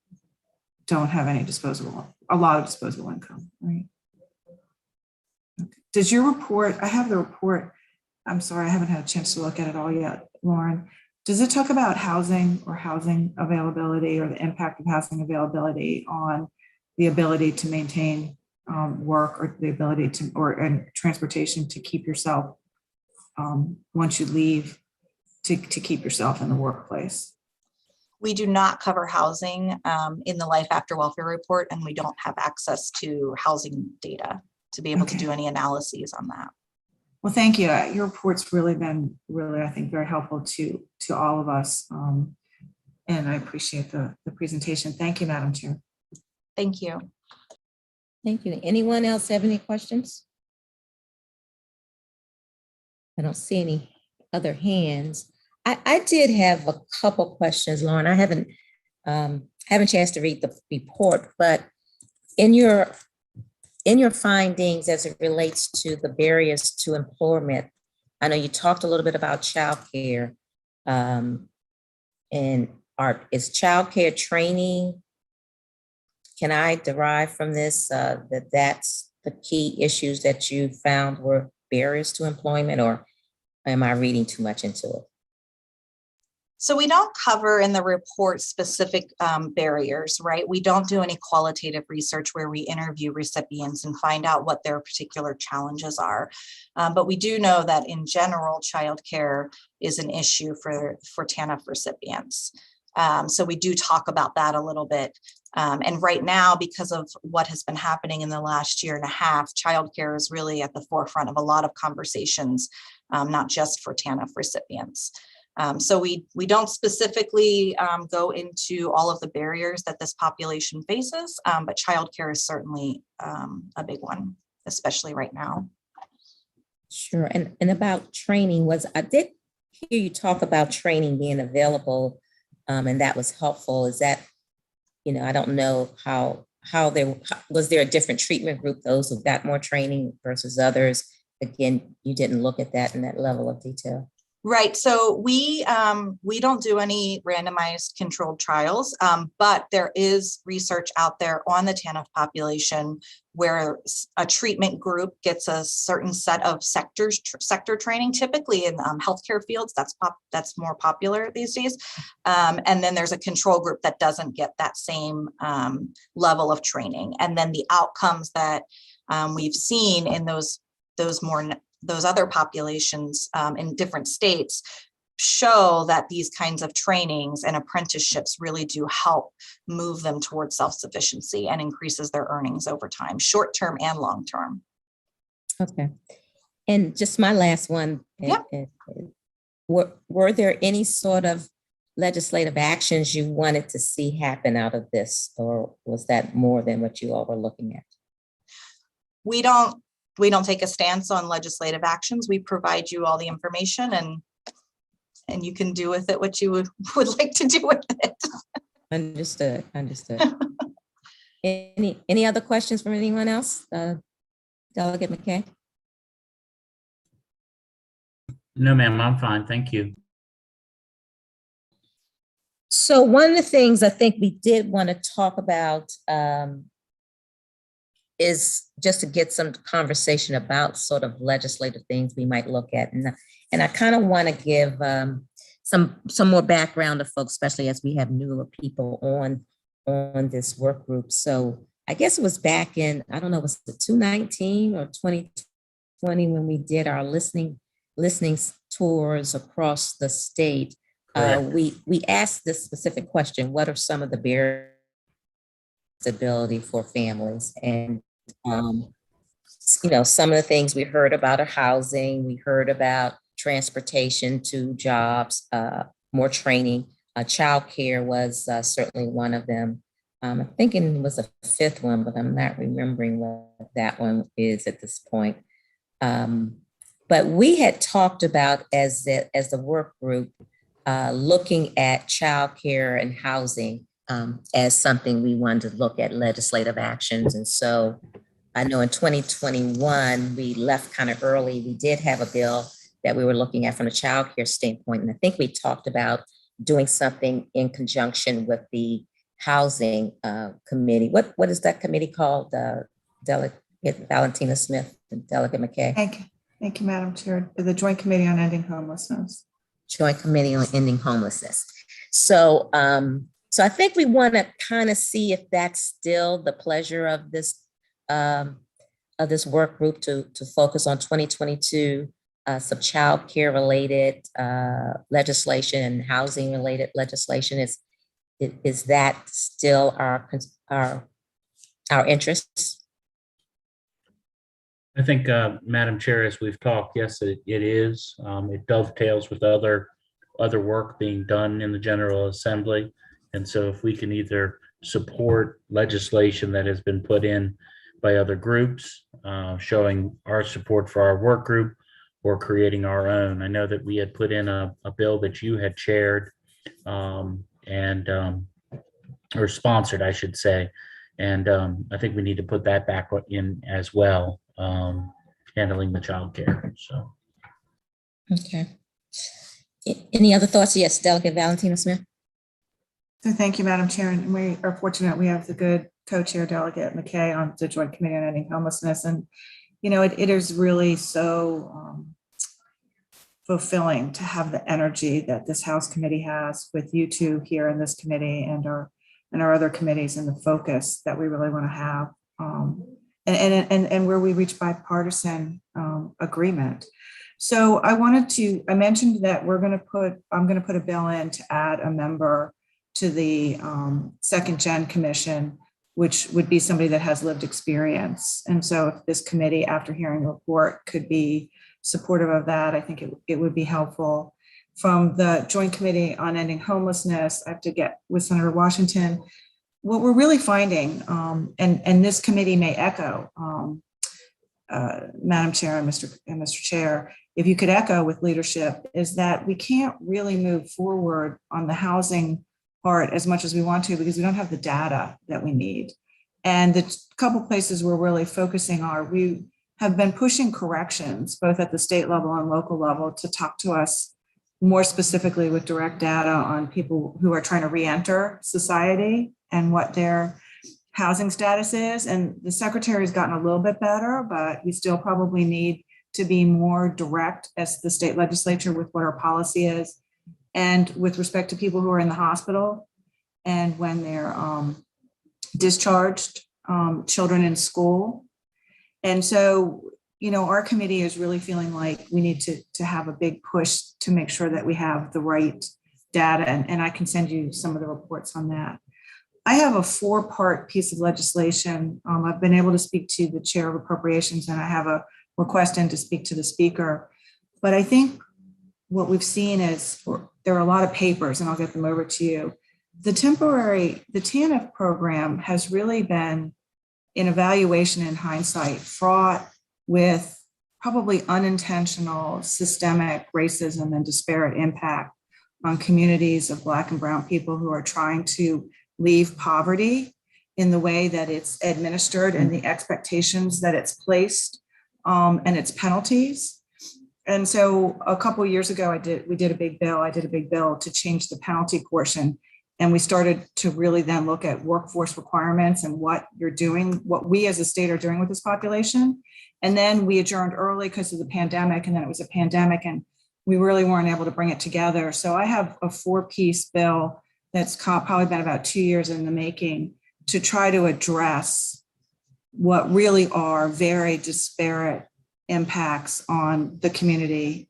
S6: don't have any a lot of disposable income, right? Okay. Does your report, I have the report, I'm sorry, I haven't had a chance to look at it all yet, Lauren. Does it talk about housing or housing availability or the impact of housing availability on the ability to maintain work or the ability to, and transportation to keep yourself, once you leave, to keep yourself in the workplace?
S7: We do not cover housing in the Life After Welfare report, and we don't have access to housing data to be able to do any analyses on that.
S6: Well, thank you. Your report's really been I think, very helpful to all of us. And I appreciate the presentation. Thank you, Madam Chair.
S7: Thank you.
S2: Thank you. Anyone else have any questions? I don't see any other hands. I did have a couple questions, Lauren. I haven't a chance to read the report, but in your findings as it relates to the barriers to employment, I know you talked a little bit about childcare, and is childcare training, can I derive from this that that's the key issues that you found were barriers to employment, or am I reading too much into it?
S7: So we don't cover in the report specific barriers, right? We don't do any qualitative research where we interview recipients and find out what their particular challenges are. But we do know that in general, childcare is an issue for TANF recipients. So we do talk about that a little bit. And right now, because of what has been happening in the last year and a half, childcare is really at the forefront of a lot of conversations, not just for TANF recipients. So we don't specifically go into all of the barriers that this population faces, but childcare is certainly a big one, especially right now.
S2: Sure. And about training, I did hear you talk about training being available, and that was helpful. Is that, I don't know how was there a different treatment group, those who got more training versus others? Again, you didn't look at that in that level of detail.
S7: Right. So we don't do any randomized controlled trials, but there is research out there on the TANF population where a treatment group gets a certain set of sector training, typically in healthcare fields. That's more popular these days. And then there's a control group that doesn't get that same level of training. And then the outcomes that we've seen in those other populations in different states show that these kinds of trainings and apprenticeships really do help move them towards self-sufficiency and increases their earnings over time, short-term and long-term.
S2: Okay. And just my last one.
S7: Yep.
S2: Were there any sort of legislative actions you wanted to see happen out of this, or was that more than what you all were looking at?
S7: We don't take a stance on legislative actions. We provide you all the information and you can do with it what you would like to do with it.
S2: Understood. Any other questions from anyone else? Delegate McKay?
S3: No, ma'am, I'm fine. Thank you.
S2: So one of the things I think we did want to talk about is just to get some conversation about sort of legislative things we might look at. And I kind of want to give some more background to folks, especially as we have newer people on this work group. So I guess it was back in, I don't know, was it 2019 or 2020 when we did our listening tours across the state. We asked this specific question: what are some of the barriers to stability for families? And some of the things we heard about are housing, we heard about transportation to jobs, more training. Childcare was certainly one of them. I'm thinking it was a fifth one, but I'm not remembering what that one is at this point. But we had talked about as the work group, looking at childcare and housing as something we wanted to look at legislative actions. And so I know in 2021, we left kind of early. We did have a bill that we were looking at from a childcare standpoint. And I think we talked about doing something in conjunction with the housing committee. What is that committee called? Delegate Valentina Smith and Delegate McKay.
S6: Thank you, Madam Chair. The Joint Committee on Ending Homelessness.
S2: Joint Committee on Ending Homelessness. So, so I think we want to kind of see if that's still the pleasure of this work group to focus on 2022, some child care related legislation and housing related legislation. Is that still our interests?
S3: I think, Madam Chair, as we've talked, yes, it is. It dovetails with other work being done in the General Assembly. And so if we can either support legislation that has been put in by other groups, showing our support for our work group, or creating our own. I know that we had put in a bill that you had chaired or sponsored, I should say. And I think we need to put that back in as well, handling the child care. So.
S2: Okay. Any other thoughts? Yes, Delegate Valentina Smith.
S6: So thank you, Madam Chair. And we are fortunate we have the good co-chair Delegate McKay on the Joint Committee on Ending Homelessness. And, it is really so fulfilling to have the energy that this House committee has with you two here in this committee and our other committees, and the focus that we really want to have, and where we reach bipartisan agreement. So I mentioned that I'm going to put a bill in to add a member to the Second Gen Commission, which would be somebody that has lived experience. And so if this committee, after hearing the report, could be supportive of that, I think it would be helpful. From the Joint Committee on Ending Homelessness, I have to get with Senator Washington. What we're really finding, and this committee may echo, Madam Chair and Mr. Chair, if you could echo with leadership, is that we can't really move forward on the housing part as much as we want to, because we don't have the data that we need. And the couple places we're really focusing are, we have been pushing corrections, both at the state level and local level, to talk to us more specifically with direct data on people who are trying to re-enter society and what their housing status is. And the secretary has gotten a little bit better, but we still probably need to be more direct as the state legislature with what our policy is. And with respect to people who are in the hospital and when they're discharged, children in school. And so, our committee is really feeling like we need to have a big push to make sure that we have the right data. And I can send you some of the reports on that. I have a 4-part piece of legislation. I've been able to speak to the chair of appropriations, and I have a request in to speak to the speaker. But I think what we've seen is there are a lot of papers, and I'll get them over to you. The TANF program has really been, in evaluation in hindsight, fraught with probably unintentional systemic racism and disparate impact on communities of Black and Brown people who are trying to leave poverty in the way that it's administered and the expectations that it's placed and its penalties. And so a couple of years ago, I did a big bill to change the penalty portion. And we started to really then look at workforce requirements and what we as a state are doing with this population. And then we adjourned early because of the pandemic, and then it was a pandemic and we really weren't able to bring it together. So I have a 4-piece bill that's probably been about 2 years in the making to try to address what really are very disparate impacts on the community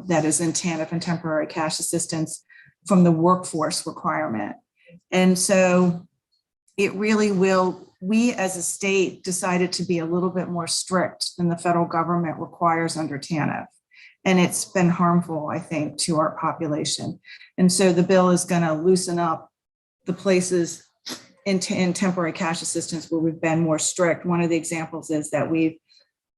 S6: that is in TANF and temporary cash assistance from the workforce requirement. And so it really we as a state decided to be a little bit more strict than the federal government requires under TANF. And it's been harmful, I think, to our population. And so the bill is going to loosen up the places in temporary cash assistance where we've been more strict. One of the examples is that we've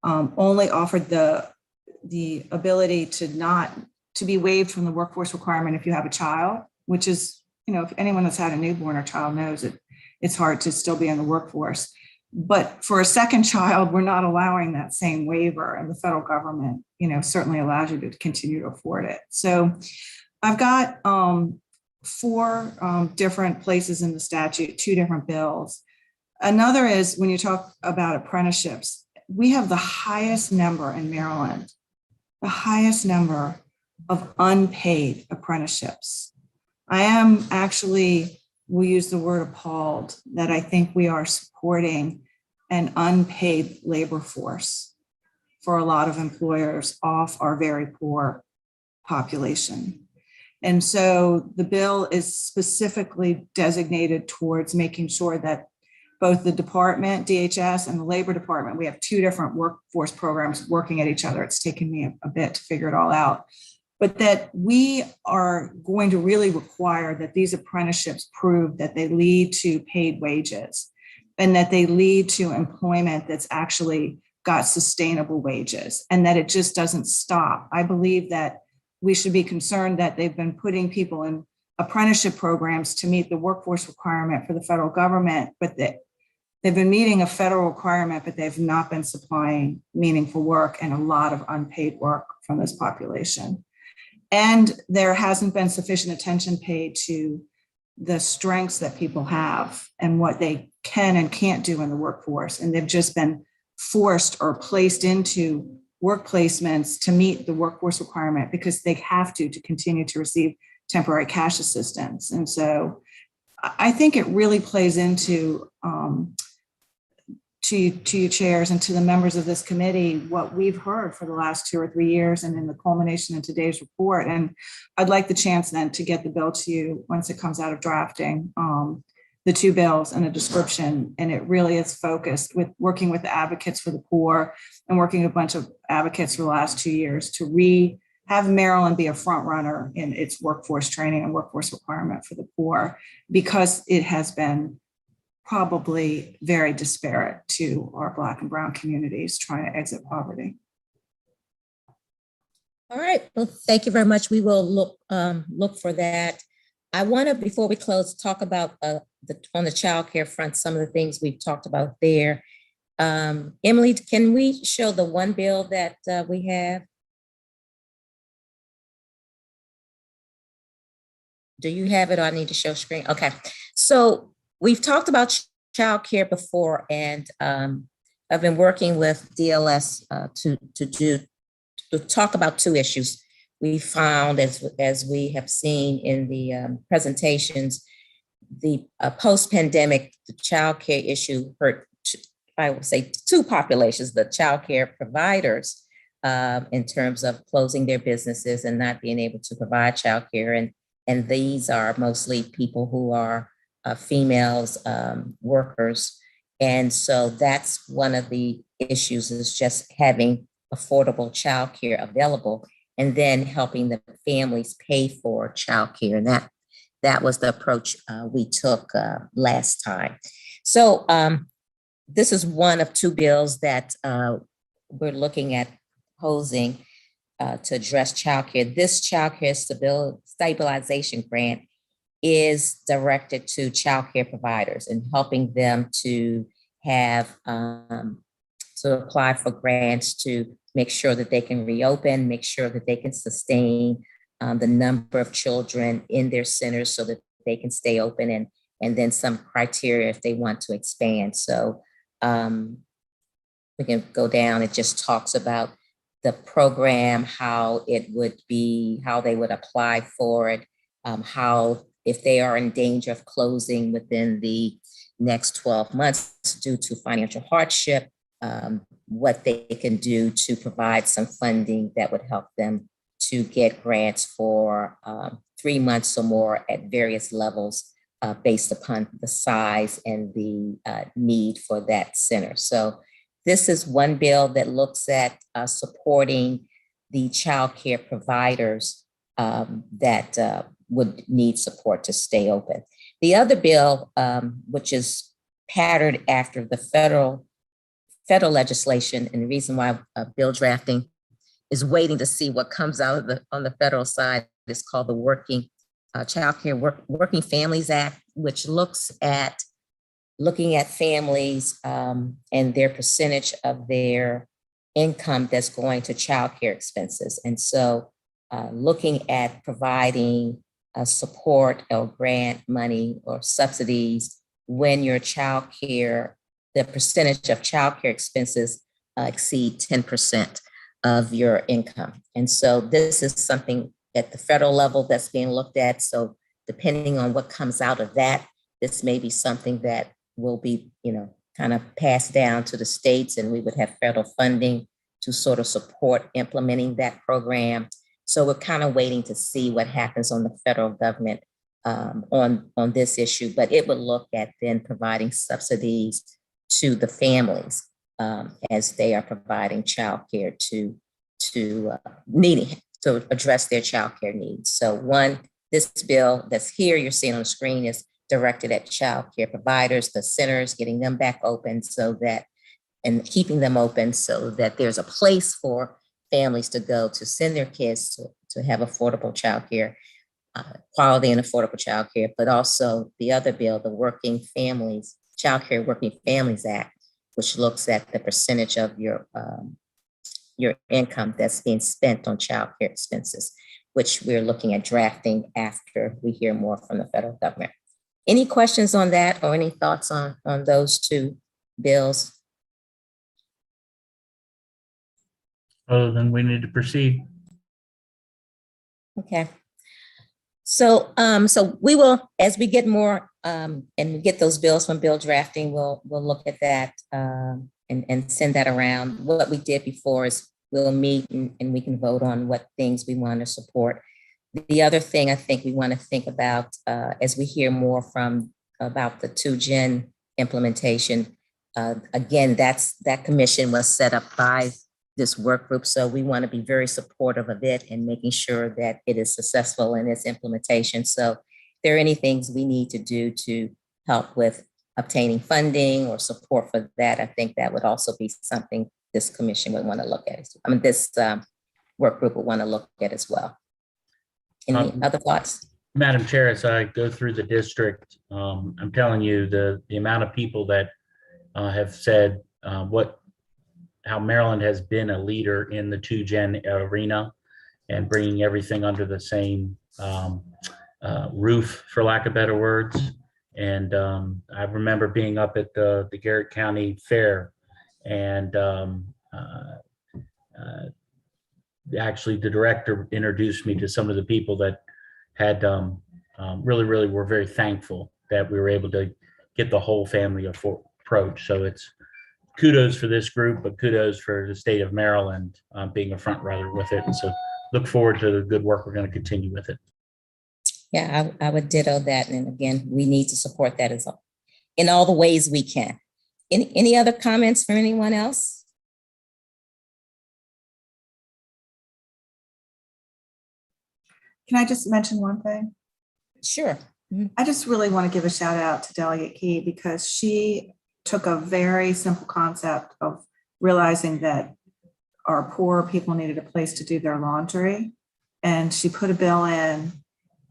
S6: only offered the ability to be waived from the workforce requirement if you have a child, which is, if anyone that's had a newborn or child knows it's hard to still be in the workforce. But for a second child, we're not allowing that same waiver, and the federal government, certainly allows you to continue to afford it. So I've got 4 different places in the statute, 2 different bills. Another is when you talk about apprenticeships, we have the highest number in Maryland, the highest number of unpaid apprenticeships. I am actually, we'll use the word appalled, that I think we are supporting an unpaid labor force for a lot of employers off our very poor population. And so the bill is specifically designated towards making sure that both the department, DHS, and the Labor Department, we have 2 different workforce programs working at each other. It's taken me a bit to figure it all out. But that we are going to really require that these apprenticeships prove that they lead to paid wages and that they lead to employment that's actually got sustainable wages, and that it just doesn't stop. I believe that we should be concerned that they've been putting people in apprenticeship programs to meet the workforce requirement for the federal government, but that they've been meeting a federal requirement, but they've not been supplying meaningful work and a lot of unpaid work from this population. And there hasn't been sufficient attention paid to the strengths that people have and what they can and can't do in the workforce. And they've just been forced or placed into work placements to meet the workforce requirement because they have to continue to receive temporary cash assistance. And so I think it really plays into to you chairs and to the members of this committee what we've heard for the last 2 or 3 years and in the culmination in today's report. And I'd like the chance then to get the bill to you once it comes out of drafting, the 2 bills and a description. And it really is focused with working with the advocates for the poor and working with a bunch of advocates for the last 2 years to have Maryland be a front runner in its workforce training and workforce requirement for the poor, because it has been probably very disparate to our Black and Brown communities trying to exit poverty.
S2: All right, well, thank you very much. We will look for that. I want to, before we close, talk about on the childcare front, some of the things we've talked about there. Emily, can we show the one bill that we have? Do you have it, or I need to show screen? Okay, so we've talked about childcare before, and I've been working with DLS to talk about 2 issues. We found, as we have seen in the presentations, the post-pandemic, the childcare issue hurt, I would say, 2 populations: the childcare providers in terms of closing their businesses and not being able to provide childcare, and these are mostly people who are females, workers. And so that's one of the issues, is just having affordable childcare available and then helping the families pay for childcare. And that was the approach we took last time. So this is one of 2 bills that we're looking at posing to address childcare. This childcare stabilization grant is directed to childcare providers and helping them to have to apply for grants to make sure that they can reopen, make sure that they can sustain the number of children in their centers so that they can stay open, and then some criteria if they want to expand. So we can go down. It just talks about the program, how it would be, how they would apply for it, how, if they are in danger of closing within the next 12 months due to financial hardship, what they can do to provide some funding that would help them to get grants for 3 months or more at various levels based upon the size and the need for that center. So this is one bill that looks at supporting the childcare providers that would need support to stay open. The other bill, which is patterned after the federal legislation, and the reason why bill drafting is waiting to see what comes out of on the federal side, is called the Working Families Act, which looks at looking at families and their percentage of their income that's going to childcare expenses. And so looking at providing support or grant money or subsidies when your childcare, the percentage of childcare expenses exceed 10% of your income. And so this is something at the federal level that's being looked at. So depending on what comes out of that, this may be something that will be, kind of passed down to the states, and we would have federal funding to sort of support implementing that program. So we're kind of waiting to see what happens on the federal government on this issue, but it would look at then providing subsidies to the families as they are providing childcare to needing to address their childcare needs. So this bill that's here, you're seeing on the screen, is directed at childcare providers, the centers, getting them back open and keeping them open so that there's a place for families to go to send their kids to have affordable childcare, quality and affordable childcare, but also the other bill, the Childcare Working Families Act, which looks at the percentage of your income that's being spent on childcare expenses, which we're looking at drafting after we hear more from the federal government. Any questions on that or any thoughts on those 2 bills?
S3: Other than we need to proceed.
S2: Okay. So, so we will, as we get more, and we get those bills from bill drafting, we'll look at that, and send that around. What we did before is we'll meet and we can vote on what things we want to support. The other thing I think we want to think about, as we hear more about the 2Gen implementation, again, that commission was set up by this work group. So we want to be very supportive of it and making sure that it is successful in its implementation. So if there are any things we need to do to help with obtaining funding or support for that, I think that would also be something this commission would want to look at. I mean, this work group would want to look at as well. Any other thoughts?
S3: Madam Chair, as I go through the district, I'm telling you the amount of people that have said how Maryland has been a leader in the 2Gen arena and bringing everything under the same roof, for lack of better words. And I remember being up at the Garrett County Fair, and actually the director introduced me to some of the people that had really were very thankful that we were able to get the whole family approach. So it's kudos for this group, but kudos for the state of Maryland being a front runner with it. And so look forward to the good work. We're going to continue with it.
S2: Yeah, I would ditto that. And again, we need to support that as well in all the ways we can. Any other comments from anyone else?
S6: Can I just mention one thing?
S2: Sure.
S6: I just really want to give a shout out to Delegate Key, because she took a very simple concept of realizing that our poor people needed a place to do their laundry, and she put a bill in.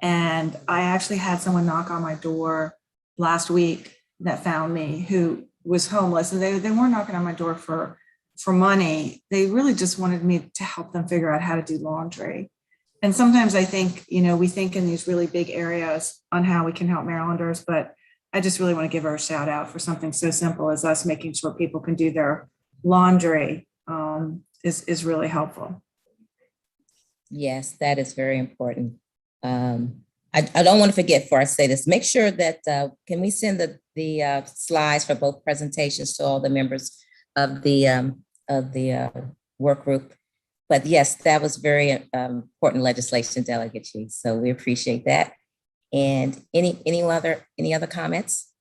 S6: And I actually had someone knock on my door last week that found me, who was homeless, and they weren't knocking on my door for money. They really just wanted me to help them figure out how to do laundry. And sometimes I think, we think in these really big areas on how we can help Marylanders, but I just really want to give her a shout out for something so simple as us making sure people can do their laundry is really helpful.
S2: Yes, that is very important. I don't want to forget before I say this, make sure that, can we send the slides for both presentations to all the members of the work group? But yes, that was very important legislation, Delegate Chief. So we appreciate that. And any other comments?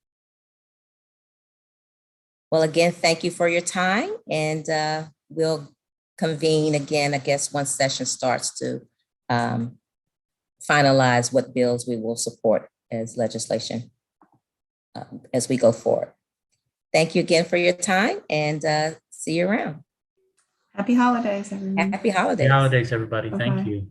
S2: Well, again, thank you for your time, and we'll convene again, I guess, once session starts to finalize what bills we will support as legislation as we go forward. Thank you again for your time, and see you around.
S6: Happy holidays, everyone.
S2: Happy holidays.
S3: Happy holidays, everybody. Thank
S6: Bye-bye.
S3: you.